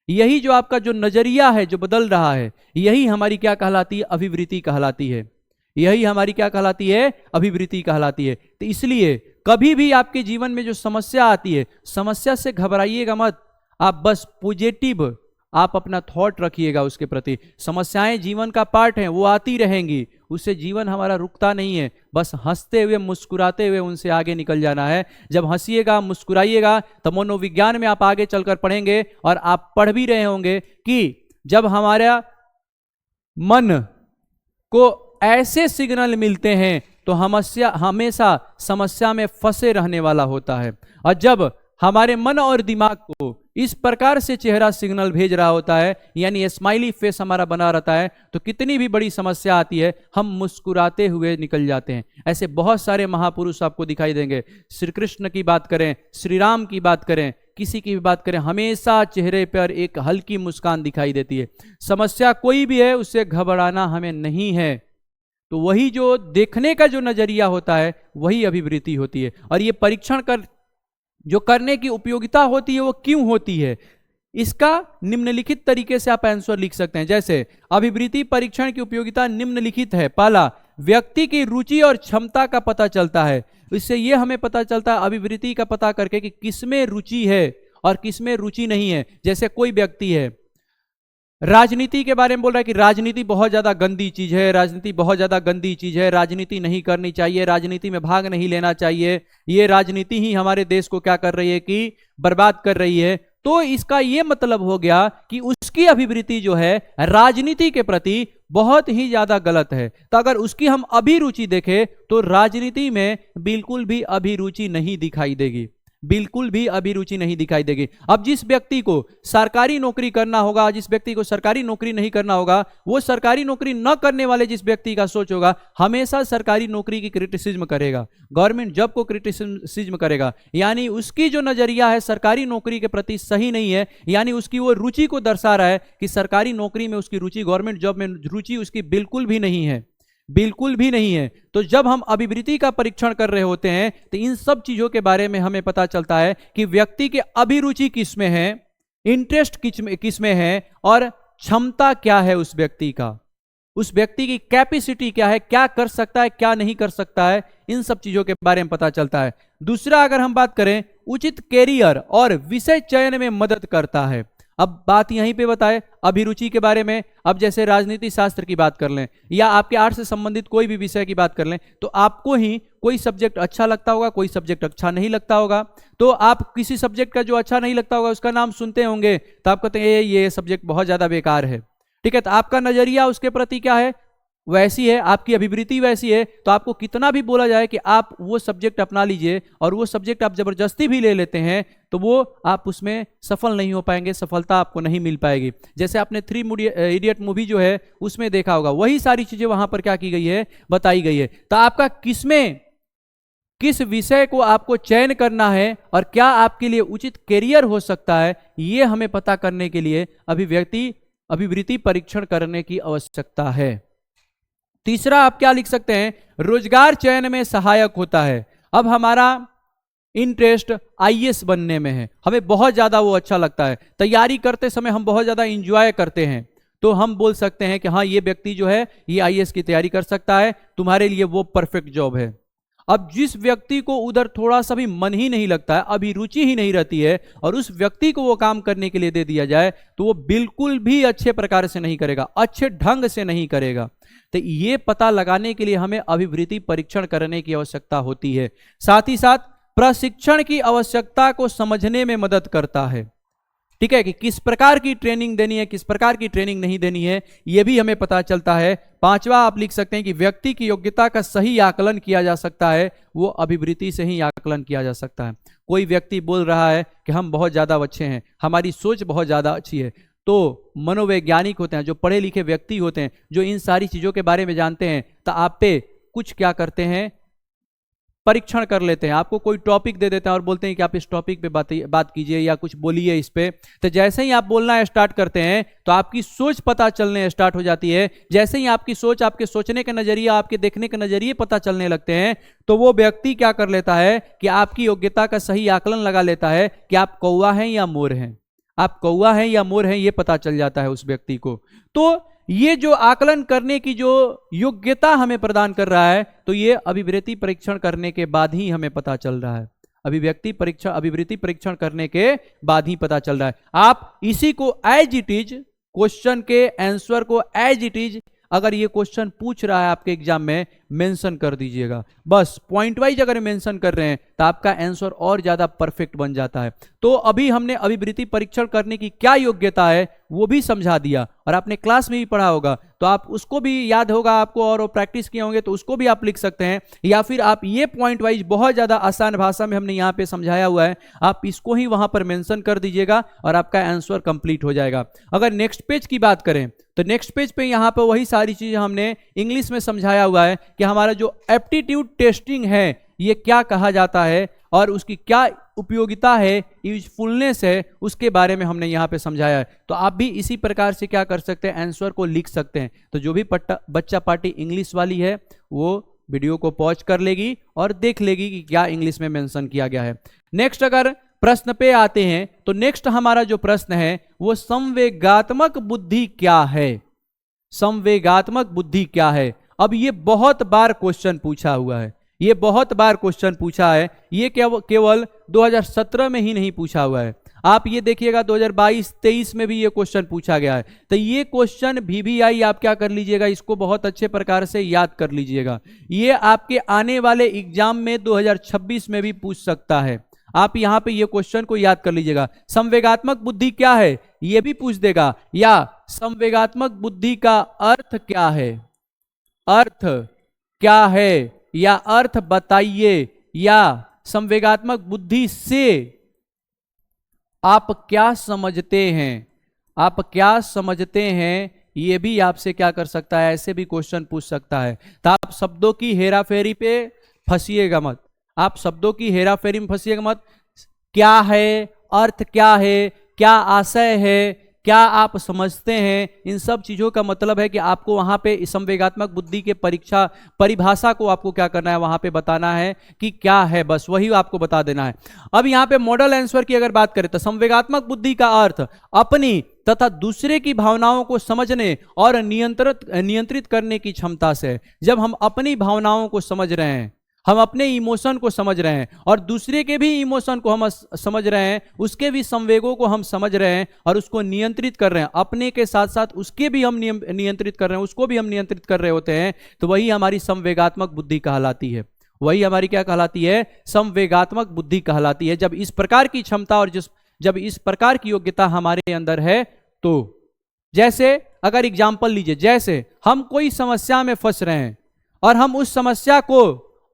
यही जो आपका जो नजरिया है जो बदल रहा है, यही हमारी क्या कहलाती है, अभिवृत्ति कहलाती है। यही हमारी क्या कहलाती है, अभिवृत्ति कहलाती है। तो इसलिए कभी भी आपके जीवन में जो समस्या आती है, समस्या से घबराइएगा मत। आप बस पॉजिटिव आप अपना थॉट रखिएगा उसके प्रति। समस्याएं जीवन का पार्ट हैं, वो आती रहेंगी, उससे जीवन हमारा रुकता नहीं है। बस हंसते हुए मुस्कुराते हुए उनसे आगे निकल जाना है। जब हंसिएगा मुस्कुराइएगा तो मनोविज्ञान में आप आगे चलकर पढ़ेंगे और आप पढ़ भी रहे होंगे कि जब हमारा मन को ऐसे सिग्नल मिलते हैं तो हमेशा समस्या में फंसे रहने वाला होता है। और जब हमारे मन और दिमाग को इस प्रकार से चेहरा सिग्नल भेज रहा होता है, यानी स्माइली फेस हमारा बना रहता है, तो कितनी भी बड़ी समस्या आती है हम मुस्कुराते हुए निकल जाते हैं। ऐसे बहुत सारे महापुरुष आपको दिखाई देंगे। श्री कृष्ण की बात करें, श्री राम की बात करें, किसी की भी बात करें, हमेशा चेहरे पर एक हल्की मुस्कान दिखाई देती है। समस्या कोई भी है उससे घबराना हमें नहीं है। तो वही जो देखने का जो नजरिया होता है वही अभिवृत्ति होती है। और ये परीक्षण जो करने की उपयोगिता होती है वो क्यों होती है, इसका निम्नलिखित तरीके से आप आंसर लिख सकते हैं। जैसे अभिवृत्ति परीक्षण की उपयोगिता निम्नलिखित है। पहला, व्यक्ति की रुचि और क्षमता का पता चलता है। इससे ये हमें पता चलता है अभिवृत्ति का पता करके कि किसमें रुचि है और किसमें रुचि नहीं है। जैसे कोई व्यक्ति है राजनीति के बारे में बोल रहा है कि राजनीति बहुत ज्यादा गंदी चीज है, राजनीति बहुत ज्यादा गंदी चीज है, राजनीति नहीं करनी चाहिए, राजनीति में भाग नहीं लेना चाहिए, ये राजनीति ही हमारे देश को क्या कर रही है कि बर्बाद कर रही है। तो इसका ये मतलब हो गया कि उसकी अभिवृत्ति जो है राजनीति के प्रति बहुत ही ज्यादा गलत है। तो अगर उसकी हम अभिरुचि देखें तो राजनीति में बिल्कुल भी अभिरुचि नहीं दिखाई देगी, बिल्कुल भी अभिरुचि नहीं दिखाई देगी। अब जिस व्यक्ति को सरकारी नौकरी करना होगा, जिस व्यक्ति को सरकारी नौकरी नहीं करना होगा, वो सरकारी नौकरी न करने वाले जिस व्यक्ति का सोच होगा हमेशा सरकारी नौकरी की क्रिटिसिज्म करेगा, गवर्नमेंट जॉब को क्रिटिसिज्म करेगा। यानी उसकी जो नजरिया है सरकारी नौकरी के प्रति सही नहीं है, यानी उसकी वो रुचि को दर्शा रहा है कि सरकारी नौकरी में उसकी रुचि, गवर्नमेंट जॉब में रुचि उसकी बिल्कुल भी नहीं है, बिल्कुल भी नहीं है। तो जब हम अभिवृत्ति का परीक्षण कर रहे होते हैं तो इन सब चीजों के बारे में हमें पता चलता है कि व्यक्ति की अभिरुचि किसमें है, इंटरेस्ट किसमें है और क्षमता क्या है उस व्यक्ति का। उस व्यक्ति की कैपेसिटी क्या है, क्या कर सकता है, क्या नहीं कर सकता है, इन सब चीजों के बारे में पता चलता है। दूसरा अगर हम बात करें, उचित कैरियर और विषय चयन में मदद करता है। अब बात यहीं पे बताए अभिरुचि के बारे में। अब जैसे राजनीति शास्त्र की बात कर लें या आपके आर्ट्स से संबंधित कोई भी विषय की बात कर लें, तो आपको ही कोई सब्जेक्ट अच्छा लगता होगा, कोई सब्जेक्ट अच्छा नहीं लगता होगा। तो आप किसी सब्जेक्ट का जो अच्छा नहीं लगता होगा उसका नाम सुनते होंगे तो आप कहते हैं ये सब्जेक्ट बहुत ज्यादा बेकार है, ठीक है। तो आपका नजरिया उसके प्रति क्या है, वैसी है, आपकी अभिवृत्ति वैसी है, तो आपको कितना भी बोला जाए कि आप वो सब्जेक्ट अपना लीजिए और वो सब्जेक्ट आप जबरदस्ती भी ले लेते हैं तो वो आप उसमें सफल नहीं हो पाएंगे, सफलता आपको नहीं मिल पाएगी। जैसे आपने 3 इडियट मूवी जो है उसमें देखा होगा, वही सारी चीजें वहां पर क्या की गई है, बताई गई है। तो आपका किस विषय को आपको चयन करना है और क्या आपके लिए उचित कैरियर हो सकता है, ये हमें पता करने के लिए अभिवृत्ति परीक्षण करने की आवश्यकता है। तीसरा आप क्या लिख सकते हैं, रोजगार चयन में सहायक होता है। अब हमारा इंटरेस्ट आईएएस बनने में है, हमें बहुत ज्यादा वो अच्छा लगता है, तैयारी करते समय हम बहुत ज्यादा इंजॉय करते हैं, तो हम बोल सकते हैं कि हाँ ये व्यक्ति जो है ये आईएएस की तैयारी कर सकता है, तुम्हारे लिए वो परफेक्ट जॉब है। अब जिस व्यक्ति को उधर थोड़ा सा भी मन ही नहीं लगता है, अभिरुचि ही नहीं रहती है, और उस व्यक्ति को वो काम करने के लिए दे दिया जाए तो वो बिल्कुल भी अच्छे प्रकार से नहीं करेगा, अच्छे ढंग से नहीं करेगा। तो ये पता लगाने के लिए हमें अभिवृत्ति परीक्षण करने की आवश्यकता होती है। साथ ही साथ प्रशिक्षण की आवश्यकता को समझने में मदद करता है, ठीक है, कि किस प्रकार की ट्रेनिंग देनी है, किस प्रकार की ट्रेनिंग नहीं देनी है, यह भी हमें पता चलता है। पांचवा आप लिख सकते हैं कि व्यक्ति की योग्यता का सही आकलन किया जा सकता है, वो अभिवृत्ति से ही आकलन किया जा सकता है। कोई व्यक्ति बोल रहा है कि हम बहुत ज्यादा अच्छे हैं, हमारी सोच बहुत ज्यादा अच्छी है, तो मनोवैज्ञानिक होते हैं, जो पढ़े लिखे व्यक्ति होते हैं, जो इन सारी चीजों के बारे में जानते हैं, तो आप पे कुछ क्या करते हैं, परीक्षण कर लेते हैं। आपको कोई टॉपिक दे देते हैं और बोलते हैं कि आप इस टॉपिक पे बात कीजिए या कुछ बोलिए इस पे। तो जैसे ही आप बोलना स्टार्ट करते हैं तो आपकी सोच पता चलने स्टार्ट हो जाती है। जैसे ही आपकी सोच, आपके सोचने के नजरिया, आपके देखने के नजरिए पता चलने लगते हैं, तो वो व्यक्ति क्या कर लेता है कि आपकी योग्यता का सही आकलन लगा लेता है कि आप कौवा हैं या मोर हैं, आप कौवा हैं या मोर हैं, ये पता चल जाता है उस व्यक्ति को। तो ये जो आकलन करने की जो योग्यता हमें प्रदान कर रहा है, तो ये अभिवृत्ति परीक्षण करने के बाद ही हमें पता चल रहा है। अभिवृत्ति परीक्षण करने के बाद ही पता चल रहा है। आप इसी को एज इट इज, क्वेश्चन के आंसर को एज इट इज, अगर ये क्वेश्चन पूछ रहा है आपके एग्जाम में, मेंशन कर दीजिएगा। बस पॉइंट वाइज अगर मेंशन कर रहे हैं तो आपका आंसर और ज्यादा परफेक्ट बन जाता है। तो अभी हमने अभिवृत्ति परीक्षण करने की क्या योग्यता है वो भी समझा दिया, और आपने क्लास में भी पढ़ा होगा तो आप उसको भी याद होगा आपको, और प्रैक्टिस किए होंगे तो उसको भी आप लिख सकते हैं। या फिर आप ये पॉइंट वाइज बहुत ज्यादा आसान भाषा में हमने यहाँ पे समझाया हुआ है, आप इसको ही वहां पर मेंशन कर दीजिएगा और आपका आंसर कंप्लीट हो जाएगा। अगर नेक्स्ट पेज की बात करें तो नेक्स्ट पेज पे यहाँ पर वही सारी चीजें हमने इंग्लिश में समझाया हुआ है कि हमारा जो एप्टीट्यूड टेस्टिंग है ये क्या कहा जाता है और उसकी क्या उपयोगिता है, यूजफुलनेस है, उसके बारे में हमने यहाँ पे समझाया है। तो आप भी इसी प्रकार से क्या कर सकते हैं, आंसर को लिख सकते हैं। तो जो भी बच्चा पार्टी इंग्लिश वाली है वो वीडियो को पॉज कर लेगी और देख लेगी कि क्या इंग्लिश में मेंशन किया गया है। नेक्स्ट अगर प्रश्न पे आते हैं तो नेक्स्ट हमारा जो प्रश्न है वो संवेगात्मक बुद्धि क्या है। संवेगात्मक बुद्धि क्या है? अब ये बहुत बार क्वेश्चन पूछा हुआ है, ये बहुत बार क्वेश्चन पूछा है, ये केवल 2017 में ही नहीं पूछा हुआ है। आप ये देखिएगा 2022-23 में भी ये क्वेश्चन पूछा गया है। तो ये क्वेश्चन VVI आप क्या कर लीजिएगा, इसको बहुत अच्छे प्रकार से याद कर लीजिएगा। ये आपके आने वाले एग्जाम में 2026 में भी पूछ सकता है। आप यहां पे ये क्वेश्चन को याद कर लीजिएगा। संवेगात्मक बुद्धि क्या है ये भी पूछ देगा, या संवेगात्मक बुद्धि का अर्थ क्या है, अर्थ क्या है, या अर्थ बताइए, या संवेगात्मक बुद्धि से आप क्या समझते हैं, आप क्या समझते हैं, ये भी आपसे क्या कर सकता है, ऐसे भी क्वेश्चन पूछ सकता है। तो आप शब्दों की हेराफेरी पे फंसिएगा मत, आप शब्दों की हेराफेरी में फंसिएगा मत। क्या है, अर्थ क्या है, क्या आशय है, क्या आप समझते हैं? इन सब चीजों का मतलब है कि आपको वहां पे संवेगात्मक बुद्धि के परिभाषा को आपको क्या करना है, वहां पे बताना है कि क्या है, बस वही आपको बता देना है। अब यहाँ पे मॉडल आंसर की अगर बात करें तो संवेगात्मक बुद्धि का अर्थ अपनी तथा दूसरे की भावनाओं को समझने और नियंत्रित करने की क्षमता से। जब हम अपनी भावनाओं को समझ रहे हैं, हम अपने इमोशन को समझ रहे हैं और दूसरे के भी इमोशन को हम समझ रहे हैं, उसके भी संवेगों को हम समझ रहे हैं और उसको नियंत्रित कर रहे हैं, अपने के साथ साथ उसके भी हम नियंत्रित कर रहे हैं, उसको भी हम नियंत्रित कर रहे होते हैं, तो वही हमारी संवेगात्मक बुद्धि कहलाती है। वही हमारी क्या कहलाती है? संवेगात्मक बुद्धि कहलाती है। जब इस प्रकार की क्षमता और जब इस प्रकार की योग्यता हमारे अंदर है तो, जैसे अगर एग्जाम्पल लीजिए, जैसे हम कोई समस्या में फंस रहे हैं और हम उस समस्या को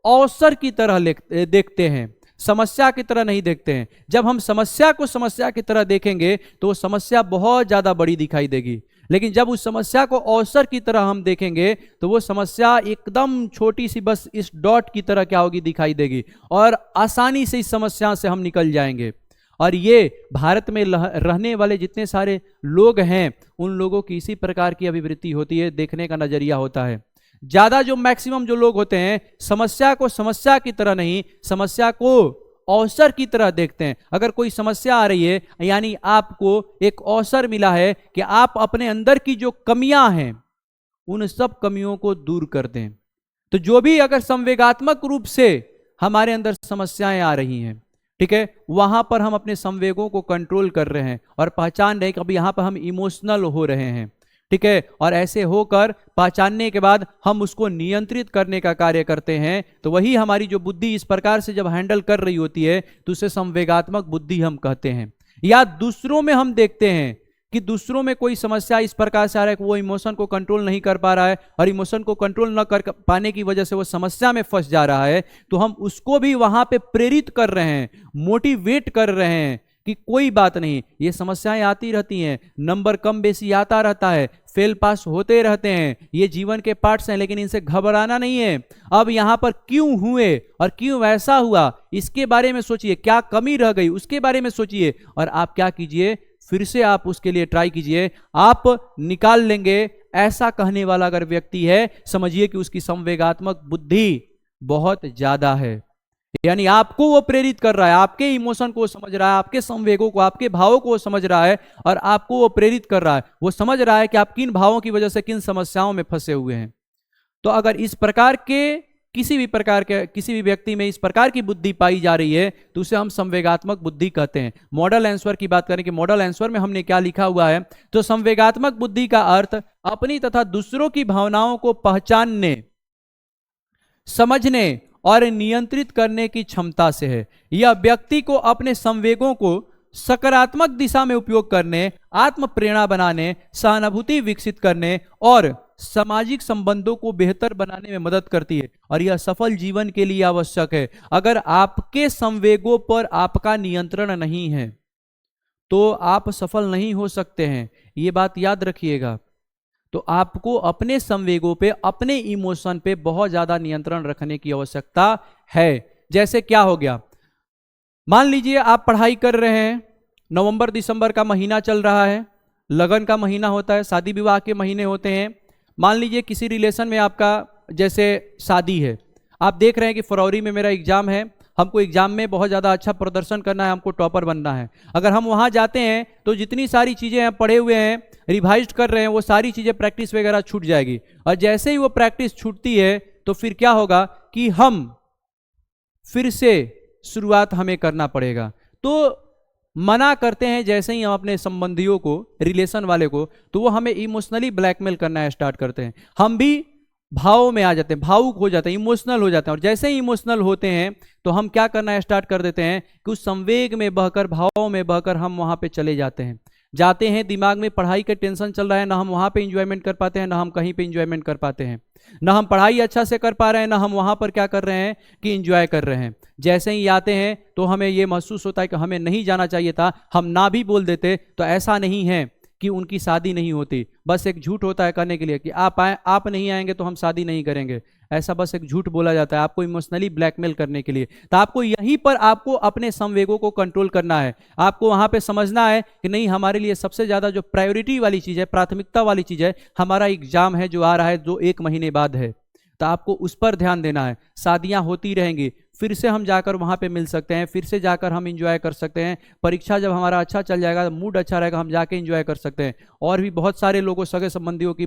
अवसर की तरह देखते हैं, समस्या की तरह नहीं देखते हैं। जब हम समस्या को समस्या की तरह देखेंगे तो वो समस्या बहुत ज्यादा बड़ी दिखाई देगी, लेकिन जब उस समस्या को अवसर की तरह हम देखेंगे तो वो समस्या एकदम छोटी सी, बस इस डॉट की तरह क्या होगी, दिखाई देगी और आसानी से इस समस्या से हम निकल जाएंगे। और ये भारत में रहने वाले जितने सारे लोग हैं, उन लोगों की इसी प्रकार की अभिवृत्ति होती है, देखने का नजरिया होता है। ज्यादा जो मैक्सिमम जो लोग होते हैं, समस्या को समस्या की तरह नहीं, समस्या को अवसर की तरह देखते हैं। अगर कोई समस्या आ रही है, यानी आपको एक अवसर मिला है कि आप अपने अंदर की जो कमियां हैं उन सब कमियों को दूर कर दें। तो जो भी अगर संवेगात्मक रूप से हमारे अंदर समस्याएं आ रही हैं, ठीक है, वहां पर हम अपने संवेगों को कंट्रोल कर रहे हैं और पहचान रहे हैं कि अभी यहां पर हम इमोशनल हो रहे हैं, ठीक है, और ऐसे होकर पहचानने के बाद हम उसको नियंत्रित करने का कार्य करते हैं। तो वही हमारी जो बुद्धि इस प्रकार से जब हैंडल कर रही होती है तो उसे संवेगात्मक बुद्धि हम कहते हैं। या दूसरों में हम देखते हैं कि दूसरों में कोई समस्या इस प्रकार से आ रहा है कि वो इमोशन को कंट्रोल नहीं कर पा रहा है और इमोशन को कंट्रोल न कर पाने की वजह से वो समस्या में फंस जा रहा है, तो हम उसको भी वहां पे प्रेरित कर रहे हैं, मोटिवेट कर रहे हैं कि कोई बात नहीं, ये समस्याएं आती रहती हैं, नंबर कम बेसी आता रहता है, फेल पास होते रहते हैं, ये जीवन के पार्ट्स हैं, लेकिन इनसे घबराना नहीं है। अब यहां पर क्यों हुए और क्यों ऐसा हुआ, इसके बारे में सोचिए, क्या कमी रह गई उसके बारे में सोचिए और आप क्या कीजिए, फिर से आप उसके लिए ट्राई कीजिए, आप निकाल लेंगे। ऐसा कहने वाला अगर व्यक्ति है, समझिए कि उसकी संवेगात्मक बुद्धि बहुत ज्यादा है, यानी आपको वो प्रेरित कर रहा है, आपके इमोशन को समझ रहा है, आपके संवेगों को, आपके भावों को समझ रहा है और आपको वो प्रेरित कर रहा है। वो समझ रहा है कि आप किन भावों की वजह से किन समस्याओं में फंसे हुए हैं। तो अगर इस प्रकार के किसी भी व्यक्ति में इस प्रकार की बुद्धि पाई जा रही है तो उसे हम संवेगात्मक बुद्धि कहते हैं। मॉडल आंसर की बात करें कि मॉडल आंसर में हमने क्या लिखा हुआ है, तो संवेगात्मक बुद्धि का अर्थ अपनी तथा दूसरों की भावनाओं को पहचानने, समझने और नियंत्रित करने की क्षमता से है। यह व्यक्ति को अपने संवेगों को सकारात्मक दिशा में उपयोग करने, आत्म प्रेरणा बनाने, सहानुभूति विकसित करने और सामाजिक संबंधों को बेहतर बनाने में मदद करती है और यह सफल जीवन के लिए आवश्यक है। अगर आपके संवेगों पर आपका नियंत्रण नहीं है तो आप सफल नहीं हो सकते हैं, ये बात याद रखिएगा। तो आपको अपने संवेगों पे, अपने इमोशन पे बहुत ज्यादा नियंत्रण रखने की आवश्यकता है। जैसे क्या हो गया, मान लीजिए आप पढ़ाई कर रहे हैं, नवंबर दिसंबर का महीना चल रहा है, लगन का महीना होता है, शादी विवाह के महीने होते हैं। मान लीजिए किसी रिलेशन में आपका जैसे शादी है, आप देख रहे हैं कि फरवरी में मेरा एग्जाम है, हमको एग्जाम में बहुत ज़्यादा अच्छा प्रदर्शन करना है, हमको टॉपर बनना है। अगर हम वहाँ जाते हैं तो जितनी सारी चीज़ें हम पढ़े हुए हैं, रिवाइज कर रहे हैं, वो सारी चीज़ें प्रैक्टिस वगैरह छूट जाएगी और जैसे ही वो प्रैक्टिस छूटती है तो फिर क्या होगा कि हम फिर से शुरुआत हमें करना पड़ेगा। तो मना करते हैं जैसे ही हम अपने संबंधियों को, रिलेशन वाले को, तो वो हमें इमोशनली ब्लैकमेल करना स्टार्ट करते हैं। हम भी भावों में आ जाते हैं, भावुक हो जाते हैं, इमोशनल हो जाते हैं और जैसे ही इमोशनल होते हैं तो हम क्या करना स्टार्ट कर देते हैं कि उस संवेग में बहकर, भावों में बहकर हम वहां पे चले जाते हैं। दिमाग में पढ़ाई का टेंशन चल रहा है, ना हम वहां पे इंजॉयमेंट कर पाते हैं, ना हम कहीं पे इंजॉयमेंट कर पाते हैं, ना हम पढ़ाई अच्छा से कर पा रहे हैं, ना हम वहां पर क्या कर रहे हैं कि इंजॉय कर रहे हैं। जैसे ही आते हैं तो हमें ये महसूस होता है कि हमें नहीं जाना चाहिए था, हम ना भी बोल देते। तो ऐसा नहीं है, कि उनकी शादी नहीं होती, बस एक झूठ होता है करने के लिए कि आप आए, आप नहीं आएंगे तो हम शादी नहीं करेंगे, ऐसा बस एक झूठ बोला जाता है आपको इमोशनली ब्लैकमेल करने के लिए। तो आपको यहीं पर आपको अपने संवेगों को कंट्रोल करना है, आपको वहां पे समझना है कि नहीं, हमारे लिए सबसे ज्यादा जो प्रायोरिटी वाली चीज है, प्राथमिकता वाली चीज है, हमारा एग्जाम है जो आ रहा है, जो 1 महीने बाद है, तो आपको उस पर ध्यान देना है। शादियां होती रहेंगी, फिर से हम जाकर वहां पे मिल सकते हैं, फिर से जाकर हम इंजॉय कर सकते हैं, परीक्षा जब हमारा अच्छा चल जाएगा, मूड अच्छा रहेगा, हम जाके इंजॉय कर सकते हैं, और भी बहुत सारे लोगों, सगे संबंधियों की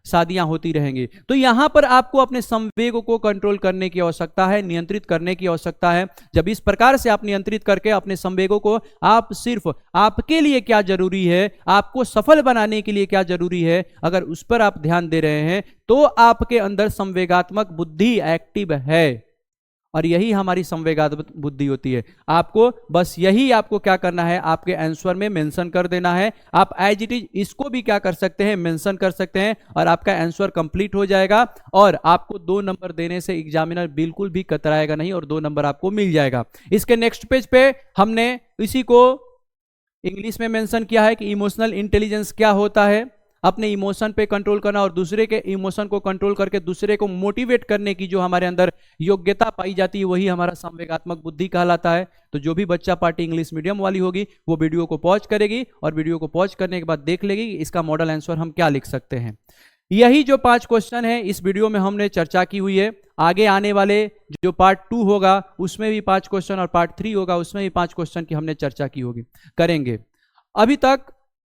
शादियां होती रहेंगी। तो यहां पर आपको अपने संवेगों को कंट्रोल करने की आवश्यकता है, नियंत्रित करने की आवश्यकता है। जब इस प्रकार से आप नियंत्रित करके अपने संवेगों को, आप सिर्फ आपके लिए क्या जरूरी है, आपको सफल बनाने के लिए क्या जरूरी है, अगर उस पर आप ध्यान दे रहे हैं तो आपके अंदर संवेगात्मक बुद्धि एक्टिव है, और यही हमारी संवेगात्मक बुद्धि होती है। आपको बस यही आपको क्या करना है, आपके आंसर में मेंशन कर देना है। आप एज इट इज इसको भी क्या कर सकते हैं, मेंशन कर सकते हैं, और आपका आंसर कंप्लीट हो जाएगा, और आपको 2 नंबर देने से एग्जामिनर बिल्कुल भी कतराएगा नहीं, और 2 नंबर आपको मिल जाएगा। इसके नेक्स्ट पेज पे हमने इसी को इंग्लिश में मेंशन किया है कि इमोशनल इंटेलिजेंस क्या होता है, अपने इमोशन पे कंट्रोल करना और दूसरे के इमोशन को कंट्रोल करके दूसरे को मोटिवेट करने की जो हमारे अंदर योग्यता पाई जाती है, वही हमारा संवेगात्मक बुद्धि कहलाता है। तो जो भी बच्चा पार्टी इंग्लिश मीडियम वाली होगी वो वीडियो को पॉज करेगी, और वीडियो को पॉज करने के बाद देख लेगी कि इसका मॉडल आंसर हम क्या लिख सकते हैं। यही जो 5 क्वेश्चन है इस वीडियो में हमने चर्चा की हुई है। आगे आने वाले जो पार्ट 2 होगा उसमें भी 5 क्वेश्चन, और पार्ट 3 होगा उसमें भी 5 क्वेश्चन की हमने चर्चा की होगी, करेंगे। अभी तक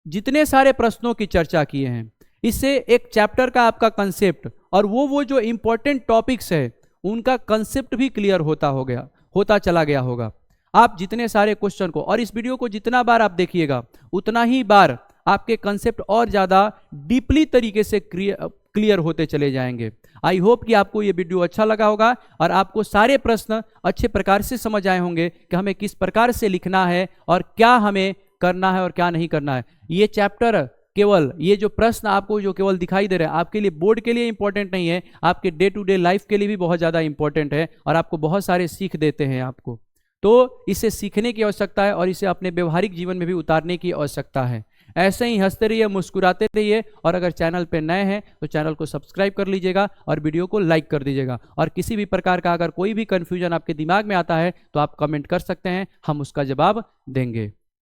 जितने सारे प्रश्नों की चर्चा किए हैं, इससे एक चैप्टर का आपका कंसेप्ट और वो जो इंपॉर्टेंट टॉपिक्स है उनका कंसेप्ट भी क्लियर होता चला गया होगा। आप जितने सारे क्वेश्चन को, और इस वीडियो को जितना बार आप देखिएगा उतना ही बार आपके कंसेप्ट और ज्यादा डीपली तरीके से क्लियर होते चले जाएंगे। आई होप कि आपको ये वीडियो अच्छा लगा होगा, और आपको सारे प्रश्न अच्छे प्रकार से समझ आए होंगे कि हमें किस प्रकार से लिखना है और क्या हमें करना है और क्या नहीं करना है। ये चैप्टर केवल, ये जो प्रश्न आपको जो केवल दिखाई दे रहे हैं, आपके लिए बोर्ड के लिए इंपॉर्टेंट नहीं है, आपके डे टू डे लाइफ के लिए भी बहुत ज्यादा इंपॉर्टेंट है, और आपको बहुत सारे सीख देते हैं आपको। तो इसे सीखने की आवश्यकता है और इसे अपने व्यवहारिक जीवन में भी उतारने की आवश्यकता है। ऐसे ही हंसते रहिए, मुस्कुराते रहिए, और अगर चैनल पे नए हैं तो चैनल को सब्सक्राइब कर लीजिएगा और वीडियो को लाइक कर दीजिएगा। और किसी भी प्रकार का अगर कोई भी कंफ्यूजन आपके दिमाग में आता है तो आप कमेंट कर सकते हैं, हम उसका जवाब देंगे।